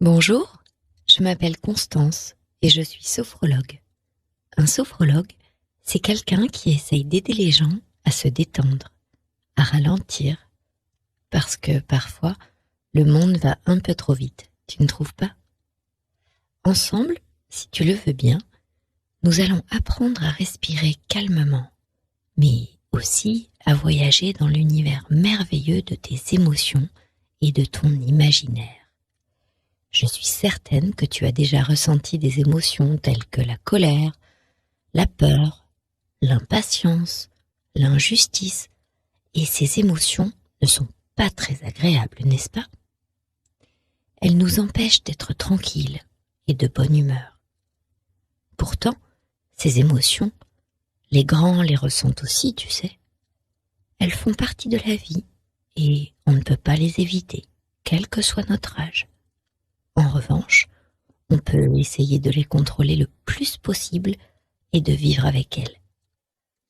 Bonjour, je m'appelle Constance et je suis sophrologue. Un sophrologue, c'est quelqu'un qui essaye d'aider les gens à se détendre, à ralentir, parce que parfois, le monde va un peu trop vite, tu ne trouves pas? Ensemble, si tu le veux bien, nous allons apprendre à respirer calmement, mais aussi à voyager dans l'univers merveilleux de tes émotions et de ton imaginaire. Je suis certaine que tu as déjà ressenti des émotions telles que la colère, la peur, l'impatience, l'injustice, et ces émotions ne sont pas très agréables, n'est-ce pas? Elles nous empêchent d'être tranquilles et de bonne humeur. Pourtant, ces émotions, les grands les ressentent aussi, tu sais. Elles font partie de la vie et on ne peut pas les éviter, quel que soit notre âge. En revanche, on peut essayer de les contrôler le plus possible et de vivre avec elles.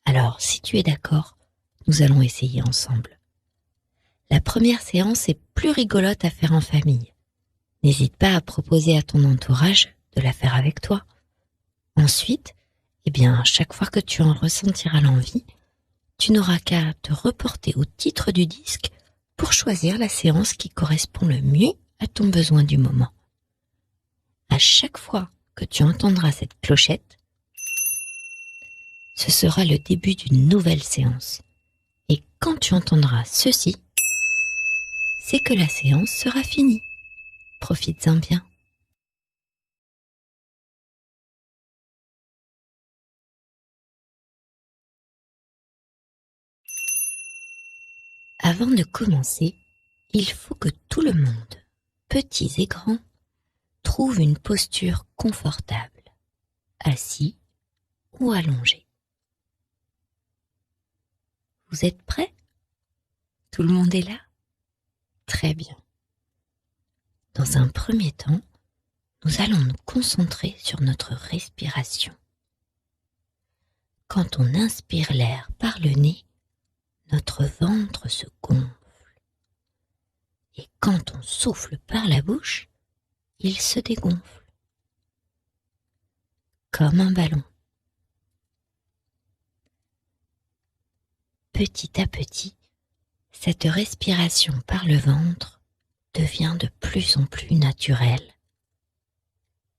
Alors, si tu es d'accord, nous allons essayer ensemble. La première séance est plus rigolote à faire en famille. N'hésite pas à proposer à ton entourage de la faire avec toi. Ensuite, chaque fois que tu en ressentiras l'envie, tu n'auras qu'à te reporter au titre du disque pour choisir la séance qui correspond le mieux à ton besoin du moment. À chaque fois que tu entendras cette clochette, ce sera le début d'une nouvelle séance. Et quand tu entendras ceci, c'est que la séance sera finie. Profites-en bien. Avant de commencer, il faut que tout le monde, petits et grands, trouve une posture confortable, assis ou allongé. Vous êtes prêts? Tout le monde est là? Très bien. Dans un premier temps, nous allons nous concentrer sur notre respiration. Quand on inspire l'air par le nez, notre ventre se gonfle. Et quand on souffle par la bouche, il se dégonfle. Comme un ballon. Petit à petit, cette respiration par le ventre devient de plus en plus naturelle,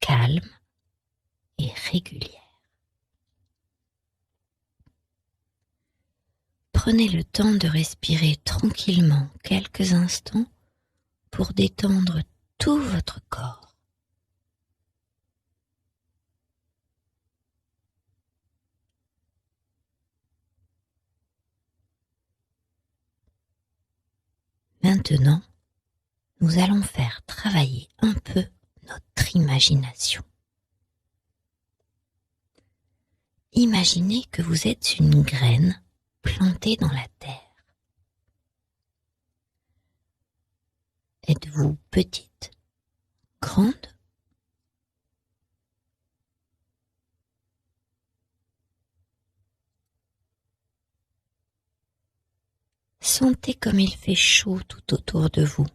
calme et régulière. Prenez le temps de respirer tranquillement quelques instants pour détendre tout votre corps. Maintenant, nous allons faire travailler un peu notre imagination. Imaginez que vous êtes une graine plantée dans la terre. Êtes-vous petite, grande? Sentez comme il fait chaud tout autour de vous.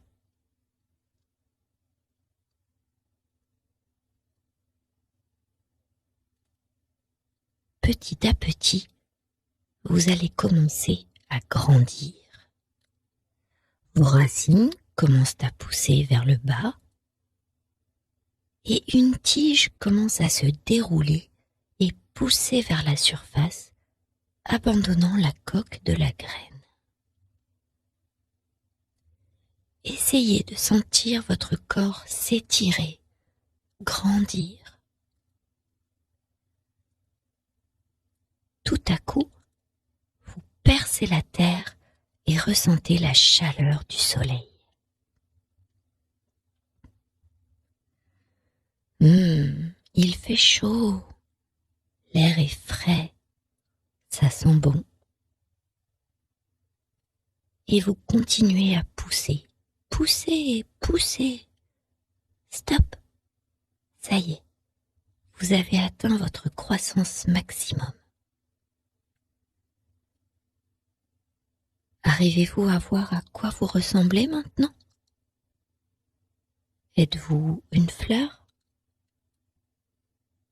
Petit à petit, vous allez commencer à grandir. Vos racines commencent à pousser vers le bas et une tige commence à se dérouler et pousser vers la surface, abandonnant la coque de la graine. Essayez de sentir votre corps s'étirer, grandir. Tout à coup, vous percez la terre et ressentez la chaleur du soleil. Il fait chaud, l'air est frais, ça sent bon. Et vous continuez à pousser, poussez, poussez. Stop, ça y est, vous avez atteint votre croissance maximum. Arrivez-vous à voir à quoi vous ressemblez maintenant? Êtes-vous une fleur?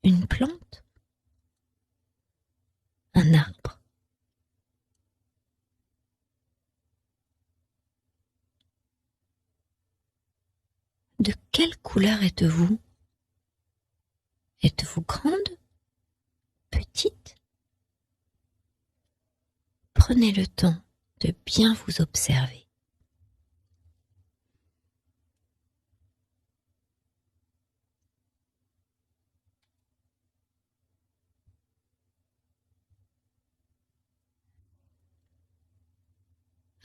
Une plante? Un arbre? De quelle couleur êtes-vous? Êtes-vous grande? Petite? Prenez le temps de bien vous observer.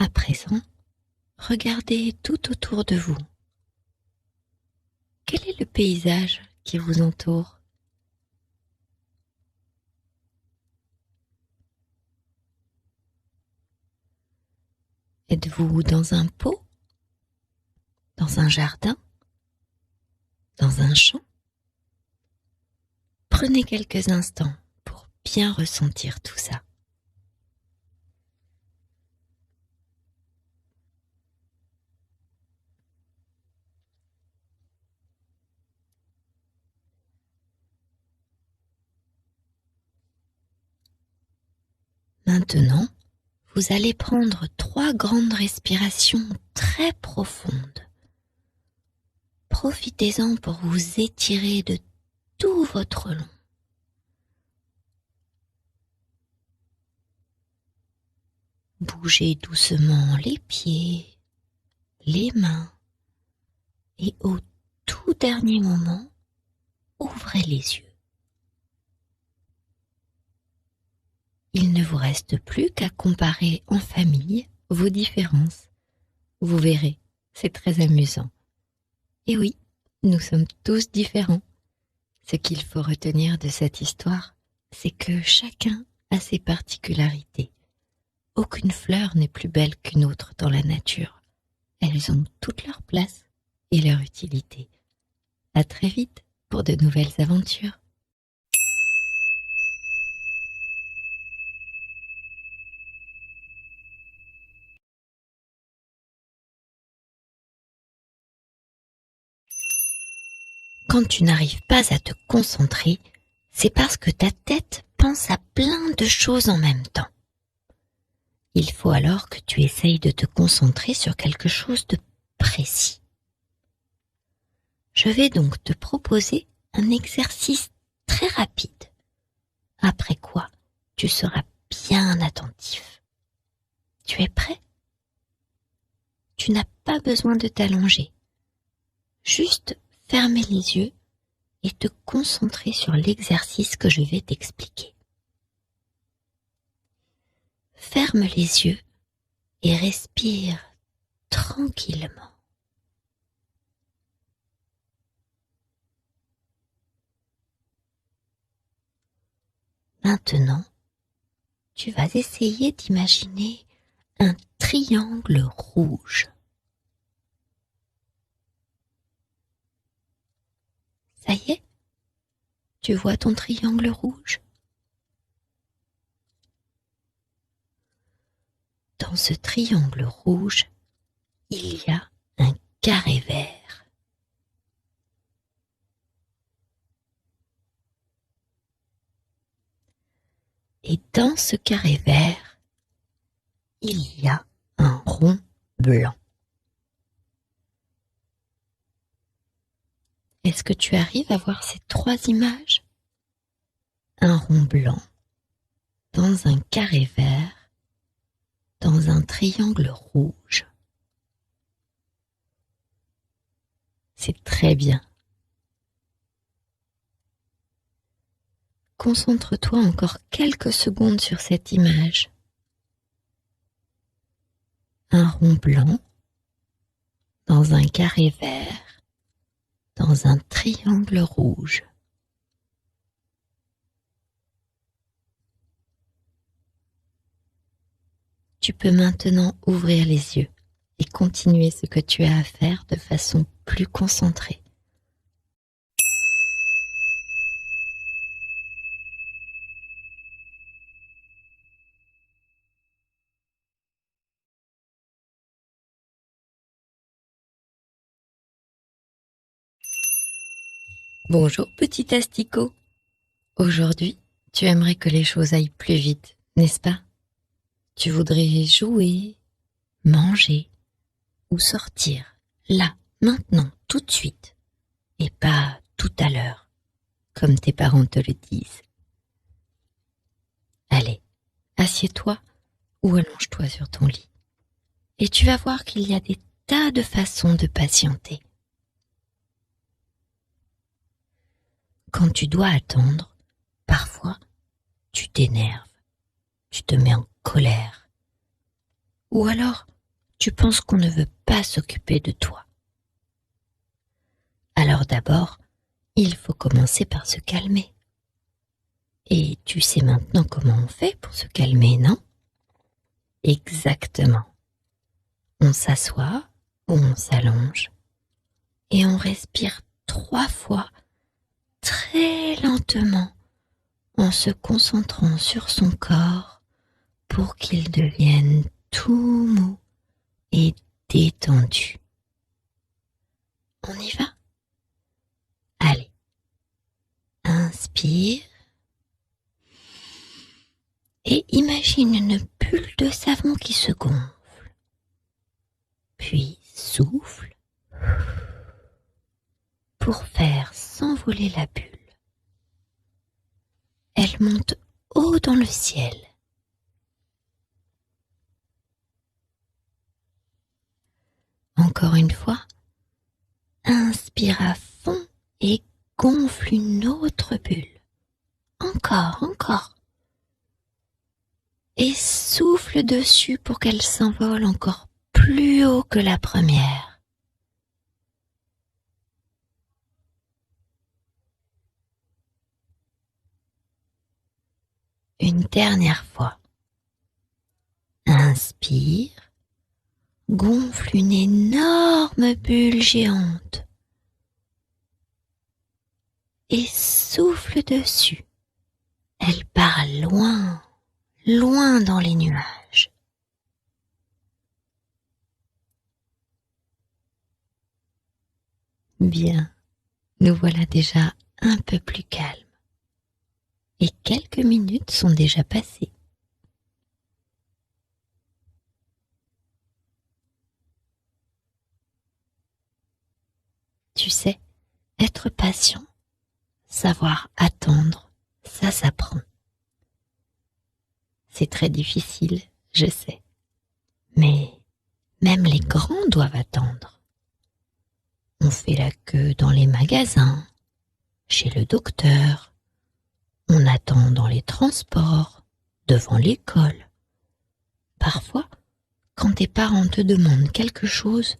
À présent, regardez tout autour de vous. Quel est le paysage qui vous entoure? Êtes-vous dans un pot? Dans un jardin? Dans un champ? Prenez quelques instants pour bien ressentir tout ça. Maintenant, vous allez prendre 3 grandes respirations très profondes. Profitez-en pour vous étirer de tout votre long. Bougez doucement les pieds, les mains et au tout dernier moment, ouvrez les yeux. Il ne vous reste plus qu'à comparer en famille vos différences. Vous verrez, c'est très amusant. Et oui, nous sommes tous différents. Ce qu'il faut retenir de cette histoire, c'est que chacun a ses particularités. Aucune fleur n'est plus belle qu'une autre dans la nature. Elles ont toute leur place et leur utilité. À très vite pour de nouvelles aventures. Quand tu n'arrives pas à te concentrer, c'est parce que ta tête pense à plein de choses en même temps. Il faut alors que tu essayes de te concentrer sur quelque chose de précis. Je vais donc te proposer un exercice très rapide, après quoi tu seras bien attentif. Tu es prêt? Tu n'as pas besoin de t'allonger. Juste fermer les yeux et te concentrer sur l'exercice que je vais t'expliquer. Ferme les yeux et respire tranquillement. Maintenant, tu vas essayer d'imaginer un triangle rouge. Ça y est? Tu vois ton triangle rouge? Dans ce triangle rouge, il y a un carré vert. Et dans ce carré vert, il y a un rond blanc. Est-ce que tu arrives à voir ces 3 images? Un rond blanc, dans un carré vert, dans un triangle rouge. C'est très bien. Concentre-toi encore quelques secondes sur cette image. Un rond blanc, dans un carré vert, dans un triangle rouge. Tu peux maintenant ouvrir les yeux et continuer ce que tu as à faire de façon plus concentrée. Bonjour petit asticot. Aujourd'hui, tu aimerais que les choses aillent plus vite, n'est-ce pas? Tu voudrais jouer, manger ou sortir, là, maintenant, tout de suite, et pas tout à l'heure, comme tes parents te le disent. Allez, assieds-toi ou allonge-toi sur ton lit, et tu vas voir qu'il y a des tas de façons de patienter. Quand tu dois attendre, parfois, tu t'énerves, tu te mets en colère, ou alors tu penses qu'on ne veut pas s'occuper de toi. Alors d'abord, il faut commencer par se calmer. Et tu sais maintenant comment on fait pour se calmer, non? Exactement. On s'assoit ou on s'allonge et on respire 3 fois très lentement en se concentrant sur son corps pour qu'il devienne tout mou et détendu. On y va? Allez, inspire et imagine une bulle de savon qui se gonfle. Puis souffle pour faire s'envoler la bulle. Elle monte haut dans le ciel. Encore une fois, inspire à fond et gonfle une autre bulle. Encore, encore. Et souffle dessus pour qu'elle s'envole encore plus haut que la première. Une dernière fois. Inspire, gonfle une énorme bulle géante et souffle dessus. Elle part loin, loin dans les nuages. Bien, nous voilà déjà un peu plus calmes. Et quelques minutes sont déjà passées. Tu sais, être patient, savoir attendre, ça s'apprend. C'est très difficile, je sais. Mais même les grands doivent attendre. On fait la queue dans les magasins, chez le docteur, on attend dans les transports, devant l'école. Parfois, quand tes parents te demandent quelque chose,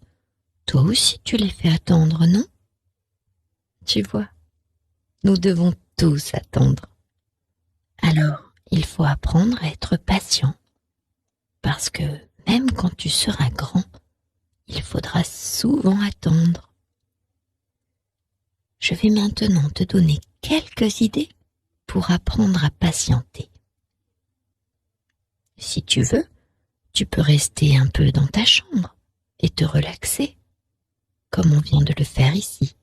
toi aussi tu les fais attendre, non? Tu vois, nous devons tous attendre. Alors, il faut apprendre à être patient, parce que même quand tu seras grand, il faudra souvent attendre. Je vais maintenant te donner quelques idées pour apprendre à patienter. Si tu veux, tu peux rester un peu dans ta chambre et te relaxer, comme on vient de le faire ici.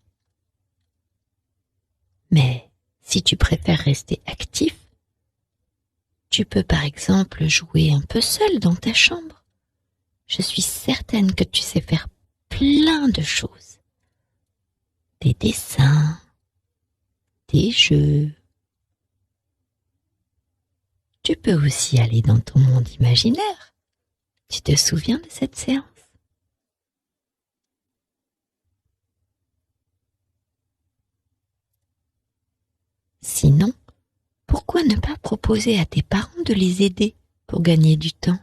Mais si tu préfères rester actif, tu peux par exemple jouer un peu seul dans ta chambre. Je suis certaine que tu sais faire plein de choses. Des dessins, des jeux. Tu peux aussi aller dans ton monde imaginaire. Tu te souviens de cette séance? Sinon, pourquoi ne pas proposer à tes parents de les aider pour gagner du temps?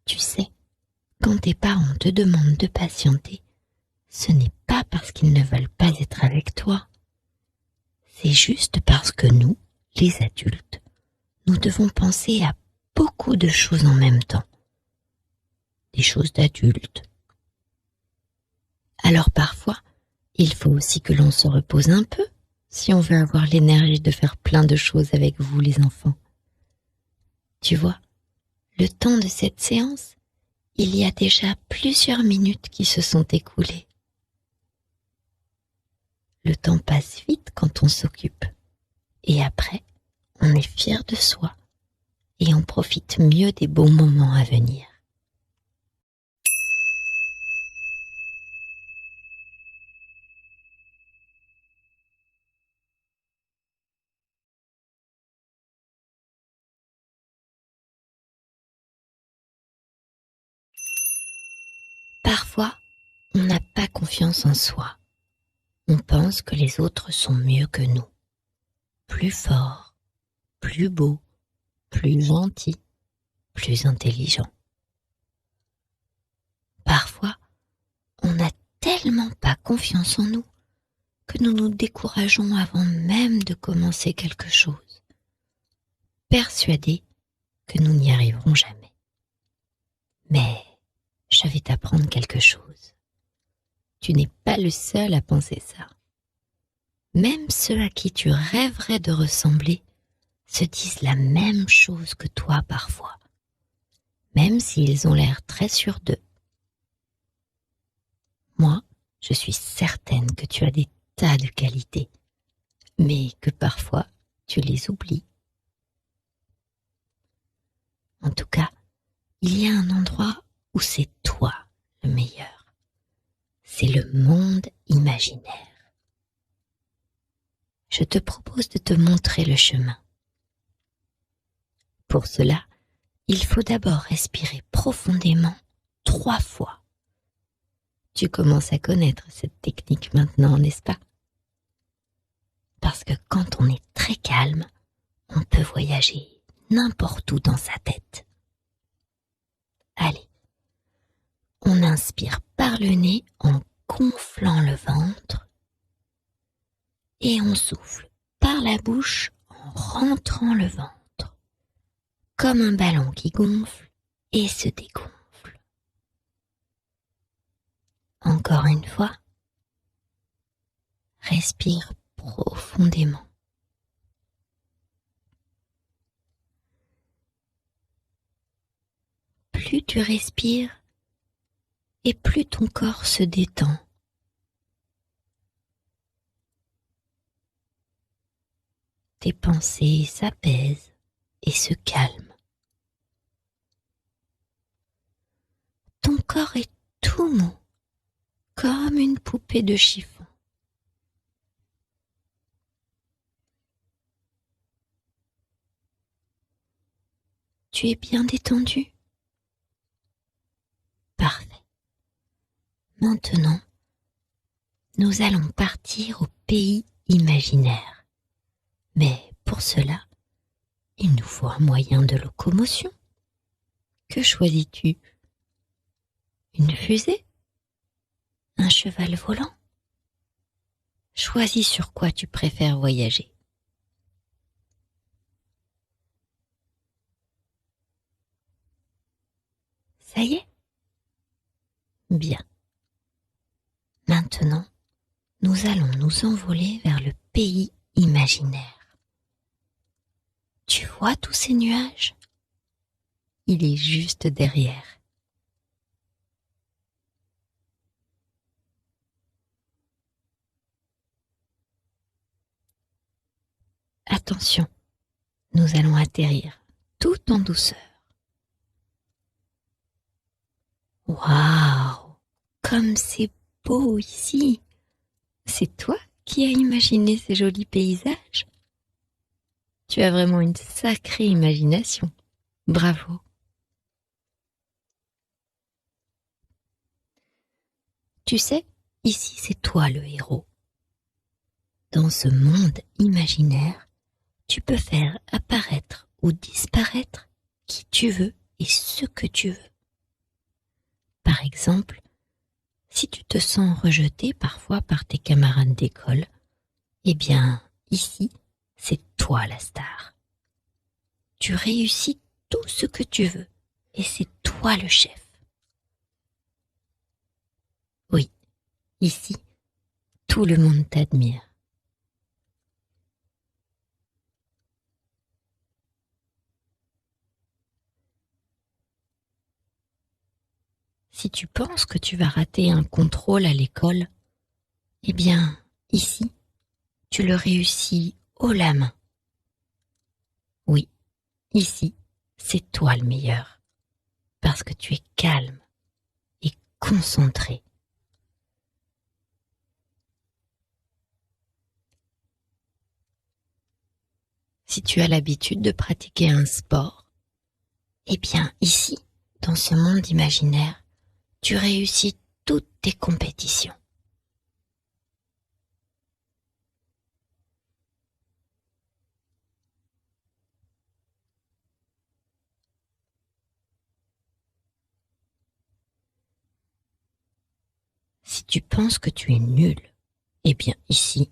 Tu sais, quand tes parents te demandent de patienter, ce n'est pas parce qu'ils ne veulent pas être avec toi. C'est juste parce que nous, les adultes, nous devons penser à beaucoup de choses en même temps. Des choses d'adultes. Alors parfois, il faut aussi que l'on se repose un peu si on veut avoir l'énergie de faire plein de choses avec vous les enfants. Tu vois, le temps de cette séance, il y a déjà plusieurs minutes qui se sont écoulées. Le temps passe vite quand on s'occupe. Et après, on est fier de soi et on profite mieux des bons moments à venir. Parfois, on n'a pas confiance en soi. On pense que les autres sont mieux que nous, plus forts, plus beaux, plus gentils, plus intelligents. Parfois, on n'a tellement pas confiance en nous que nous nous décourageons avant même de commencer quelque chose, persuadés que nous n'y arriverons jamais. Mais je vais t'apprendre quelque chose. Tu n'es pas le seul à penser ça. Même ceux à qui tu rêverais de ressembler se disent la même chose que toi parfois, même s'ils ont l'air très sûrs d'eux. Moi, je suis certaine que tu as des tas de qualités, mais que parfois tu les oublies. En tout cas, il y a un endroit où c'est toi le meilleur. C'est le monde imaginaire. Je te propose de te montrer le chemin. Pour cela, il faut d'abord respirer profondément 3 fois. Tu commences à connaître cette technique maintenant, n'est-ce pas? Parce que quand on est très calme, on peut voyager n'importe où dans sa tête. Allez, on inspire par le nez en gonflant le ventre et on souffle par la bouche en rentrant le ventre, comme un ballon qui gonfle et se dégonfle. Encore une fois, respire profondément. Plus tu respires et plus ton corps se détend. Tes pensées s'apaisent et se calment. Ton corps est tout mou, comme une poupée de chiffon. Tu es bien détendu? Parfait. Maintenant, nous allons partir au pays imaginaire. Mais pour cela, il nous faut un moyen de locomotion. Que choisis-tu? Une fusée? Un cheval volant? Choisis sur quoi tu préfères voyager. Ça y est? Bien. Maintenant, nous allons nous envoler vers le pays imaginaire. Tu vois tous ces nuages? Il est juste derrière. Attention, nous allons atterrir tout en douceur. Waouh! Comme c'est beau ici! C'est toi qui as imaginé ces jolis paysages? Tu as vraiment une sacrée imagination. Bravo! Tu sais, ici c'est toi le héros. Dans ce monde imaginaire, tu peux faire apparaître ou disparaître qui tu veux et ce que tu veux. Par exemple, si tu te sens rejeté parfois par tes camarades d'école, eh bien, ici, c'est toi la star. Tu réussis tout ce que tu veux et c'est toi le chef. Oui, ici, tout le monde t'admire. Si tu penses que tu vas rater un contrôle à l'école, eh bien, ici, tu le réussis haut la main. Oui, ici, c'est toi le meilleur, parce que tu es calme et concentré. Si tu as l'habitude de pratiquer un sport, eh bien ici, dans ce monde imaginaire, tu réussis toutes tes compétitions. Si tu penses que tu es nul, eh bien ici,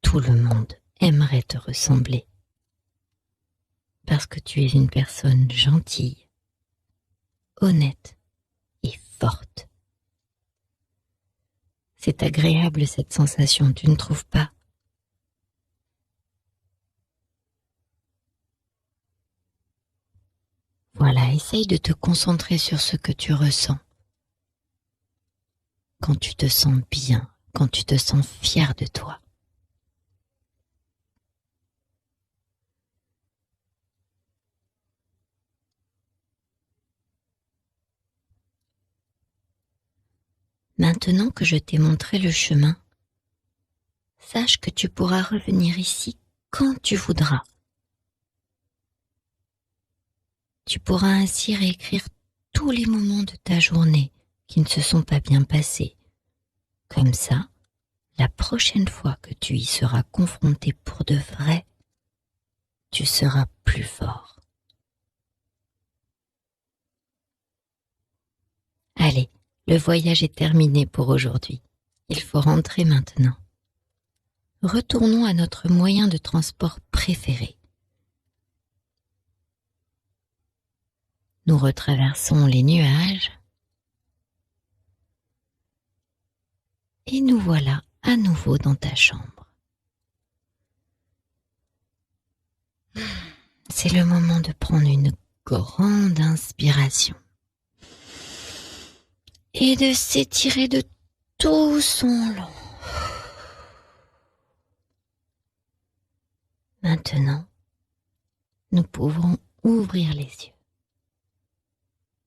tout le monde aimerait te ressembler. Parce que tu es une personne gentille, honnête et forte. C'est agréable cette sensation, tu ne trouves pas? Voilà, essaye de te concentrer sur ce que tu ressens. Quand tu te sens bien, quand tu te sens fier de toi. Maintenant que je t'ai montré le chemin, sache que tu pourras revenir ici quand tu voudras. Tu pourras ainsi réécrire tous les moments de ta journée qui ne se sont pas bien passés. Comme ça, la prochaine fois que tu y seras confronté pour de vrai, tu seras plus fort. Allez, le voyage est terminé pour aujourd'hui. Il faut rentrer maintenant. Retournons à notre moyen de transport préféré. Nous retraversons les nuages et nous voilà à nouveau dans ta chambre. C'est le moment de prendre une grande inspiration et de s'étirer de tout son long. Maintenant, nous pouvons ouvrir les yeux.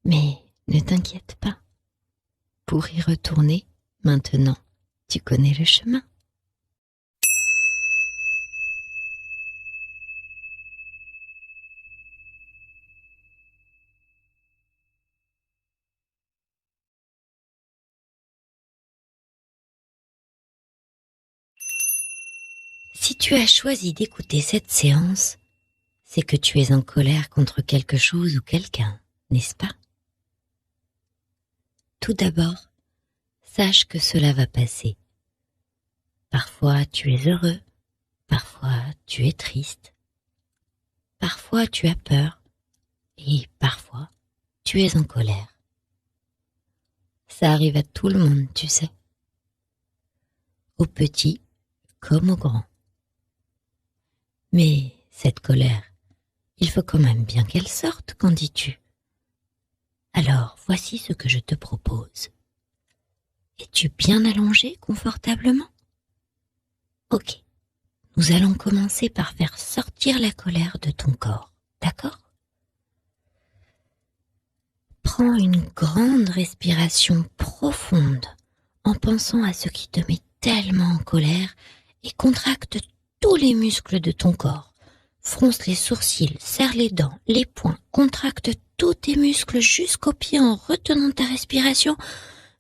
Mais ne t'inquiète pas. Pour y retourner, maintenant, tu connais le chemin. Si tu as choisi d'écouter cette séance, c'est que tu es en colère contre quelque chose ou quelqu'un, n'est-ce pas? Tout d'abord, sache que cela va passer. Parfois tu es heureux, parfois tu es triste, parfois tu as peur et parfois tu es en colère. Ça arrive à tout le monde, tu sais, aux petits comme aux grands. Mais cette colère, il faut quand même bien qu'elle sorte, qu'en dis-tu? Alors, voici ce que je te propose. Es-tu bien allongé confortablement? Ok, nous allons commencer par faire sortir la colère de ton corps, d'accord? Prends une grande respiration profonde en pensant à ce qui te met tellement en colère et contracte tous les muscles de ton corps. Fronce les sourcils, serre les dents, les poings, contracte tous tes muscles jusqu'aux pieds en retenant ta respiration,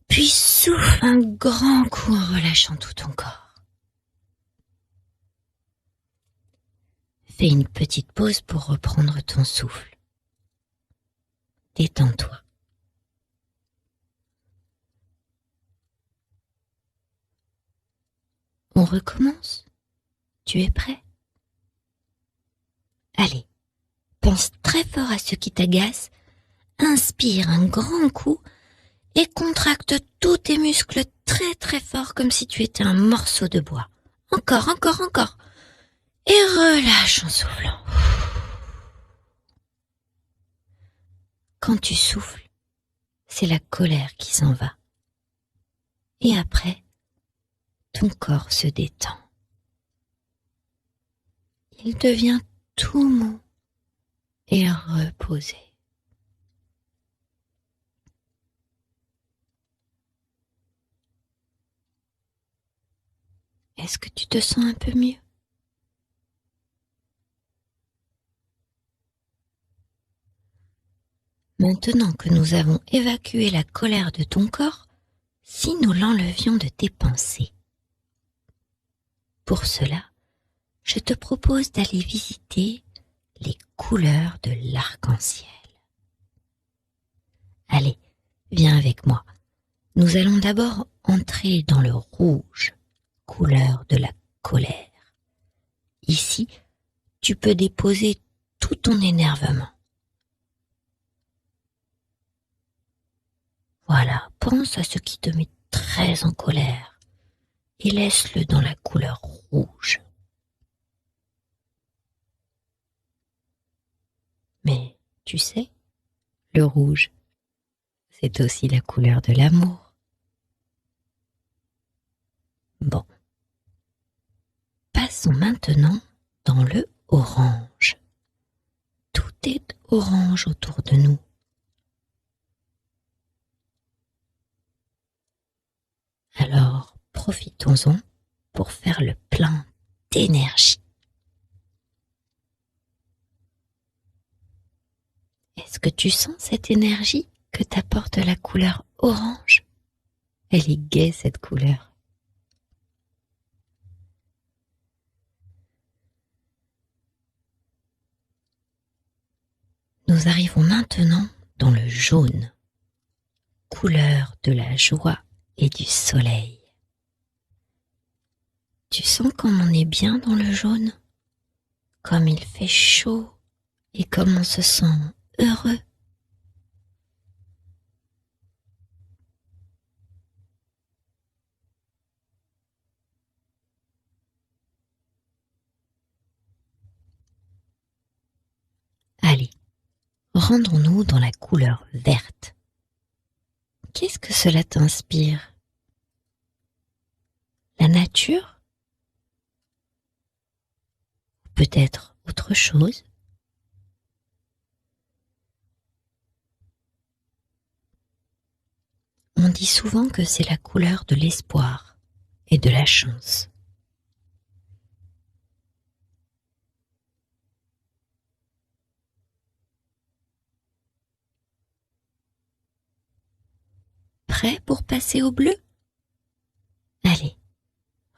puis souffle un grand coup en relâchant tout ton corps. Fais une petite pause pour reprendre ton souffle. Détends-toi. On recommence? Tu es prêt? Allez, pense très fort à ce qui t'agace, inspire un grand coup et contracte tous tes muscles très très fort comme si tu étais un morceau de bois. Encore, encore, encore. Et relâche en soufflant. Quand tu souffles, c'est la colère qui s'en va. Et après, ton corps se détend. Il devient tout mou et reposé. Est-ce que tu te sens un peu mieux? Maintenant que nous avons évacué la colère de ton corps, si nous l'enlevions de tes pensées. Pour cela, je te propose d'aller visiter les couleurs de l'arc-en-ciel. Allez, viens avec moi. Nous allons d'abord entrer dans le rouge, couleur de la colère. Ici, tu peux déposer tout ton énervement. Voilà, pense à ce qui te met très en colère et laisse-le dans la couleur rouge. Mais tu sais, le rouge, c'est aussi la couleur de l'amour. Bon. Passons maintenant dans le orange. Tout est orange autour de nous. Alors, profitons-en pour faire le plein d'énergie. Est-ce que tu sens cette énergie que t'apporte la couleur orange? Elle est gaie, cette couleur. Nous arrivons maintenant dans le jaune, couleur de la joie et du soleil. Tu sens comme on est bien dans le jaune, comme il fait chaud et comme on se sent heureux. Allez, rendons-nous dans la couleur verte. Qu'est-ce que cela t'inspire? La nature? Peut-être autre chose? On dit souvent que c'est la couleur de l'espoir et de la chance. Prêt pour passer au bleu? Allez,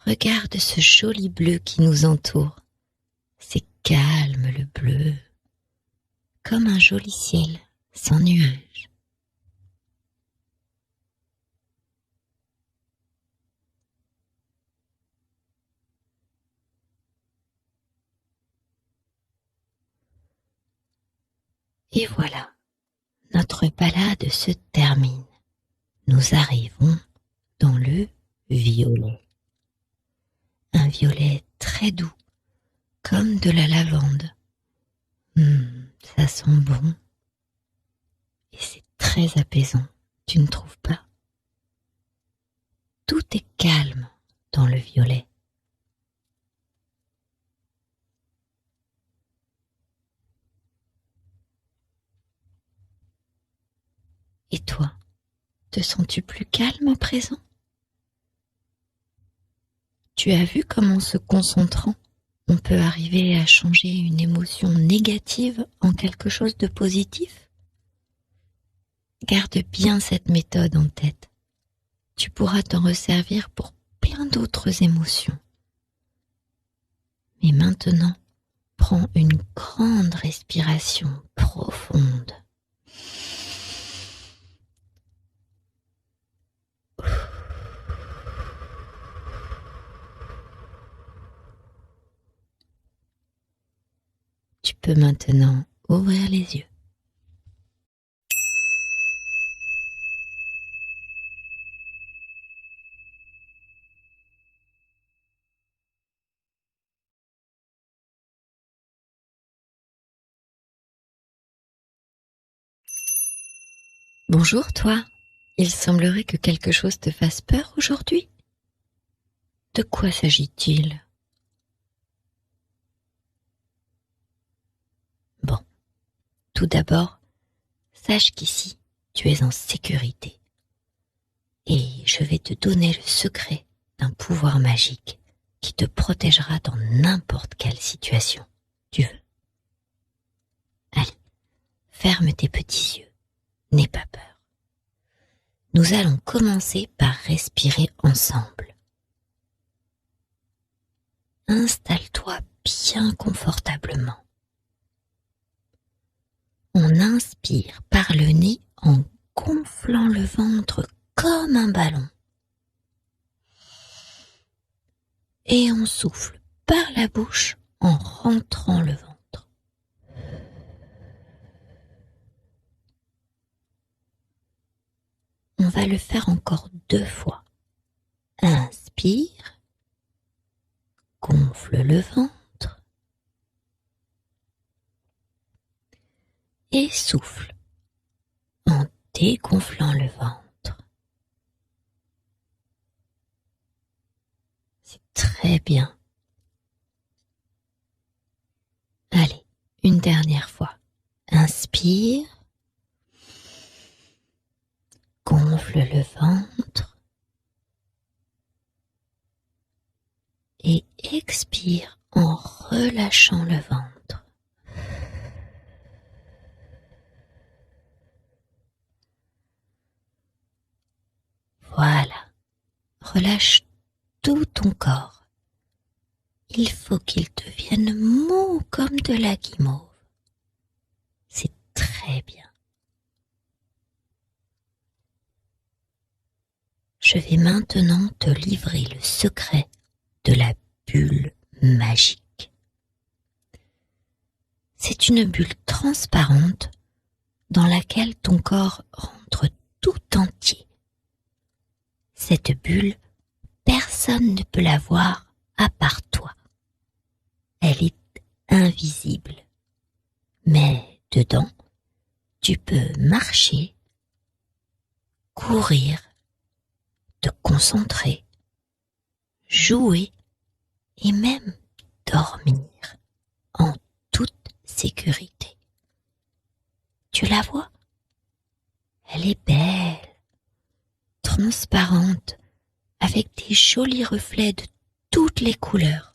regarde ce joli bleu qui nous entoure. C'est calme le bleu, comme un joli ciel sans nuages. Et voilà, notre balade se termine. Nous arrivons dans le violet. Un violet très doux, comme de la lavande. Ça sent bon et c'est très apaisant, tu ne trouves pas? Tout est calme dans le violet. Et toi, te sens-tu plus calme à présent? Tu as vu comment en se concentrant, on peut arriver à changer une émotion négative en quelque chose de positif? Garde bien cette méthode en tête. Tu pourras t'en resservir pour plein d'autres émotions. Mais maintenant, prends une grande respiration profonde. Tu peux maintenant ouvrir les yeux. Bonjour toi, il semblerait que quelque chose te fasse peur aujourd'hui. De quoi s'agit-il? Bon, tout d'abord, sache qu'ici, tu es en sécurité. Et je vais te donner le secret d'un pouvoir magique qui te protégera dans n'importe quelle situation. Tu veux? Allez, ferme tes petits yeux. N'aie pas peur. Nous allons commencer par respirer ensemble. Installe-toi bien confortablement. On inspire par le nez en gonflant le ventre comme un ballon. Et on souffle par la bouche en rentrant le ventre. On va le faire encore 2 fois. Inspire, gonfle le ventre et souffle en dégonflant le ventre. C'est très bien. Allez, une dernière fois. Inspire, gonfle le ventre et expire en relâchant le ventre. Voilà, relâche tout ton corps. Il faut qu'il devienne mou comme de la guimauve. C'est très bien. Je vais maintenant te livrer le secret de la bulle magique. C'est une bulle transparente dans laquelle ton corps rentre tout entier. Cette bulle, personne ne peut la voir à part toi. Elle est invisible. Mais dedans, tu peux marcher, courir, te concentrer, jouer et même dormir en toute sécurité. Tu la vois? Elle est belle, transparente, avec des jolis reflets de toutes les couleurs,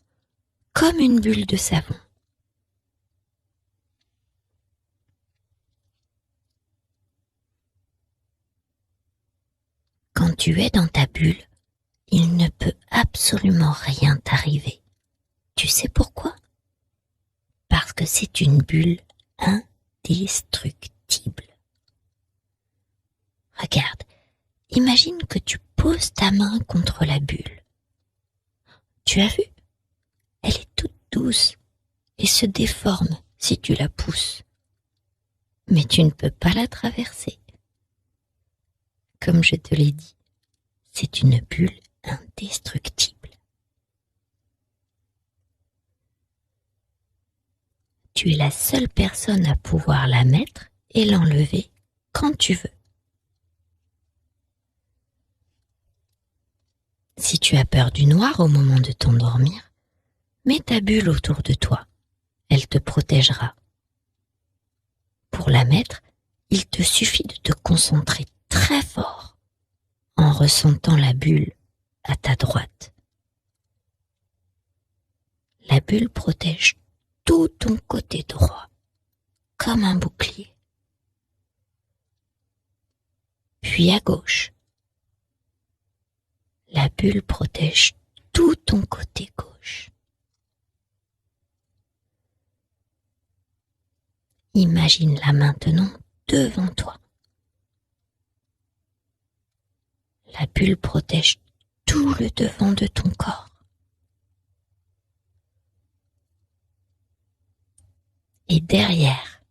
comme une bulle de savon. Quand tu es dans ta bulle, il ne peut absolument rien t'arriver. Tu sais pourquoi? Parce que c'est une bulle indestructible. Regarde, imagine que tu poses ta main contre la bulle. Tu as vu? Elle est toute douce et se déforme si tu la pousses. Mais tu ne peux pas la traverser. Comme je te l'ai dit, c'est une bulle indestructible. Tu es la seule personne à pouvoir la mettre et l'enlever quand tu veux. Si tu as peur du noir au moment de t'endormir, mets ta bulle autour de toi. Elle te protégera. Pour la mettre, il te suffit de te concentrer très fort en ressentant la bulle à ta droite. La bulle protège tout ton côté droit, comme un bouclier. Puis à gauche, la bulle protège tout ton côté gauche. Imagine-la maintenant devant toi. La bulle protège tout le devant de ton corps. Et derrière,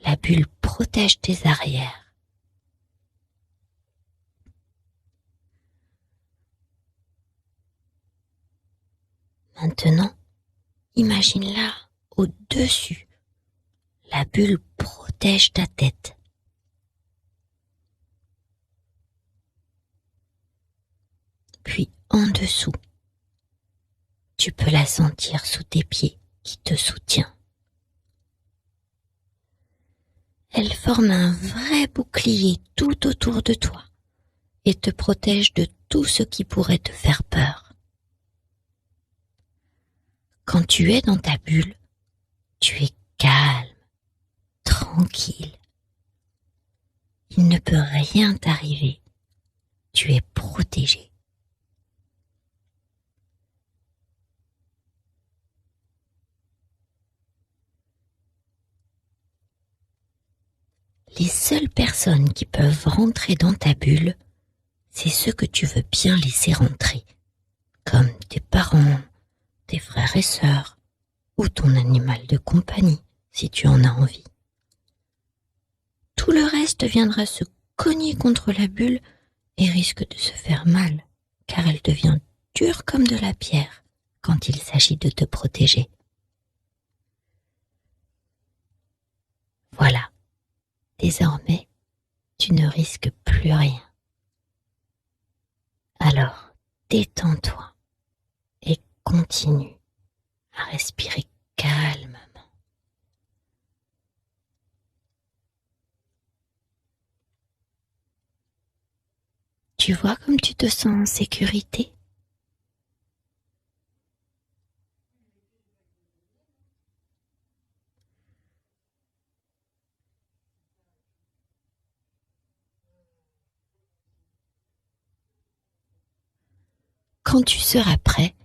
la bulle protège tes arrières. Maintenant, imagine-la au-dessus. La bulle protège ta tête. Puis en dessous. Tu peux la sentir sous tes pieds qui te soutient. Elle forme un vrai bouclier tout autour de toi et te protège de tout ce qui pourrait te faire peur. Quand tu es dans ta bulle, tu es calme, tranquille. Il ne peut rien t'arriver. Tu es protégé. Les seules personnes qui peuvent rentrer dans ta bulle, c'est ceux que tu veux bien laisser rentrer, comme tes parents, tes frères et sœurs, ou ton animal de compagnie, si tu en as envie. Tout le reste viendra se cogner contre la bulle et risque de se faire mal, car elle devient dure comme de la pierre quand il s'agit de te protéger. Voilà, désormais, tu ne risques plus rien. Alors, détends-toi et continue à respirer calmement. Tu vois comme tu te sens en sécurité? Quand tu seras prêt,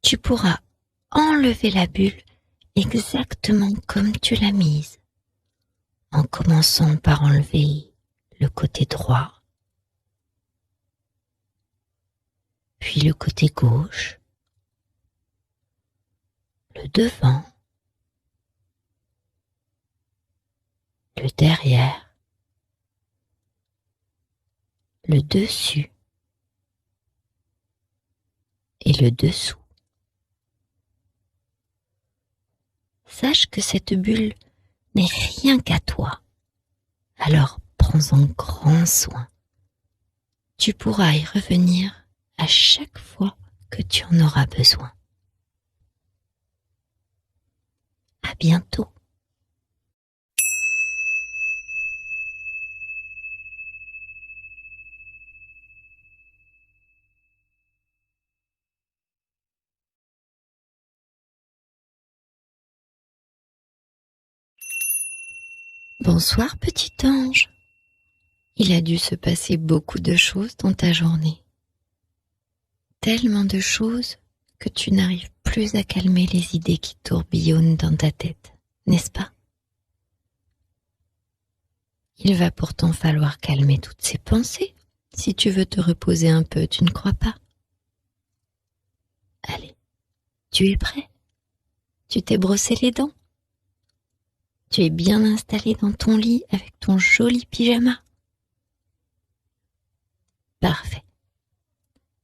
tu pourras enlever la bulle exactement comme tu l'as mise, en commençant par enlever le côté droit, puis le côté gauche, le devant, le derrière, le dessus et le dessous. Sache que cette bulle n'est rien qu'à toi, alors prends-en grand soin. Tu pourras y revenir à chaque fois que tu en auras besoin. À bientôt. Bonsoir petit ange. Il a dû se passer beaucoup de choses dans ta journée. Tellement de choses que tu n'arrives plus à calmer les idées qui tourbillonnent dans ta tête, n'est-ce pas? Il va pourtant falloir calmer toutes ces pensées si tu veux te reposer un peu, tu ne crois pas? Allez, tu es prêt? Tu t'es brossé les dents? Tu es bien installé dans ton lit avec ton joli pyjama? Parfait.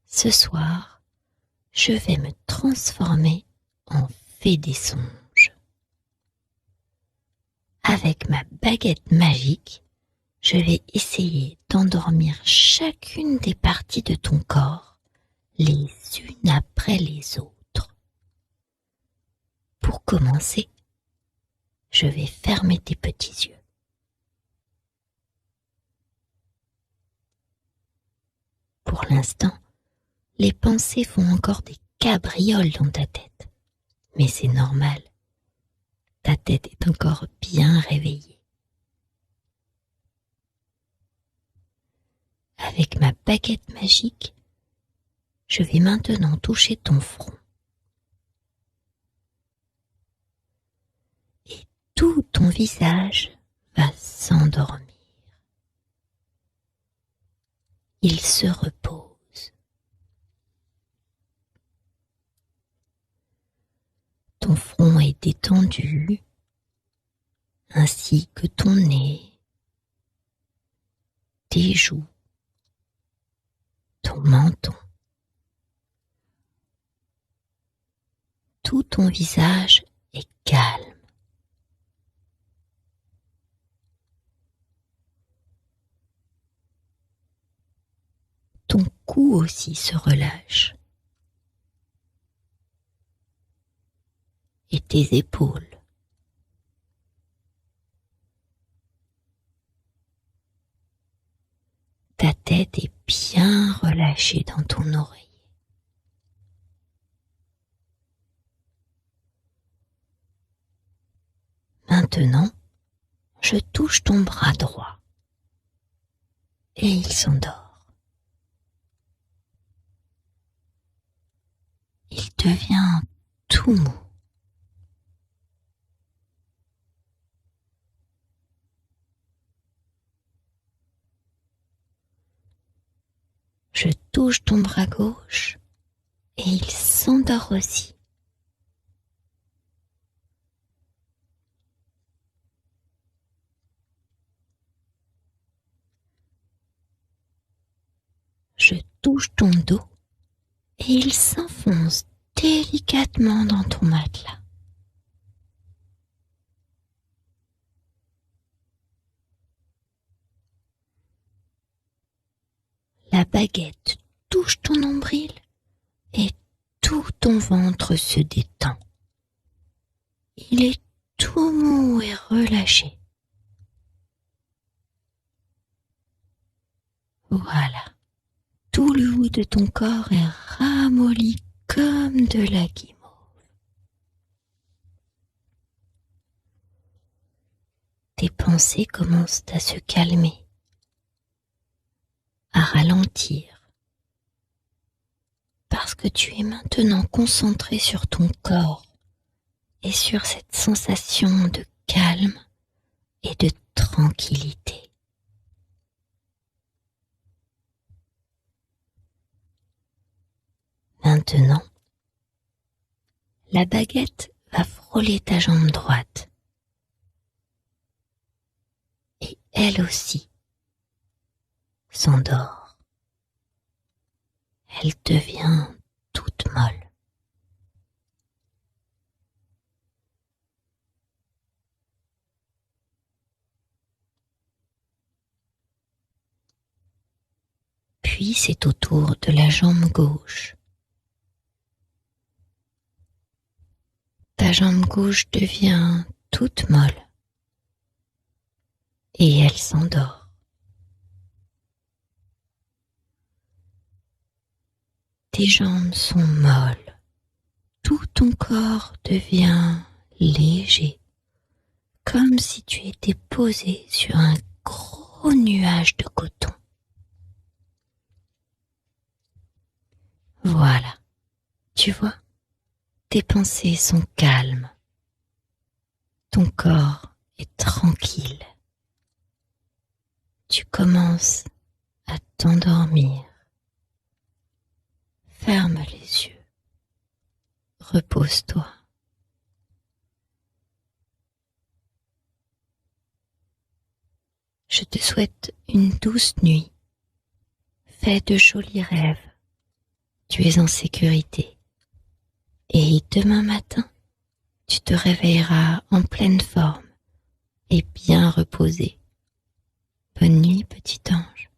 Ce soir, je vais me transformer en fée des songes. Avec ma baguette magique, je vais essayer d'endormir chacune des parties de ton corps, les unes après les autres. Pour commencer, je vais fermer tes petits yeux. Pour l'instant, les pensées font encore des cabrioles dans ta tête. Mais c'est normal. Ta tête est encore bien réveillée. Avec ma baguette magique, je vais maintenant toucher ton front. Et tout ton visage va s'endormir. Il se repose. Ton front est détendu, ainsi que ton nez, tes joues, ton menton. Tout ton visage est calme. Ton cou aussi se relâche. Et tes épaules. Ta tête est bien relâchée dans ton oreiller. Maintenant, je touche ton bras droit et il s'endort. Il devient tout mou. Je touche ton bras gauche et il s'endort aussi. Je touche ton dos et il s'enfonce délicatement dans ton matelas. La baguette touche ton nombril et tout ton ventre se détend. Il est tout mou et relâché. Voilà, tout le haut de ton corps est ramolli comme de la guimauve. Tes pensées commencent à se calmer, à ralentir, parce que tu es maintenant concentré sur ton corps et sur cette sensation de calme et de tranquillité. Maintenant, la baguette va frôler ta jambe droite. Et elle aussi s'endort. Elle devient toute molle. Puis c'est au tour de la jambe gauche. Ta jambe gauche devient toute molle et elle s'endort. Tes jambes sont molles, tout ton corps devient léger, comme si tu étais posé sur un gros nuage de coton. Voilà, tu vois, tes pensées sont calmes, ton corps est tranquille. Tu commences à t'endormir. Ferme les yeux, repose-toi. Je te souhaite une douce nuit. Fais de jolis rêves. Tu es en sécurité. Et demain matin, tu te réveilleras en pleine forme et bien reposé. Bonne nuit, petit ange.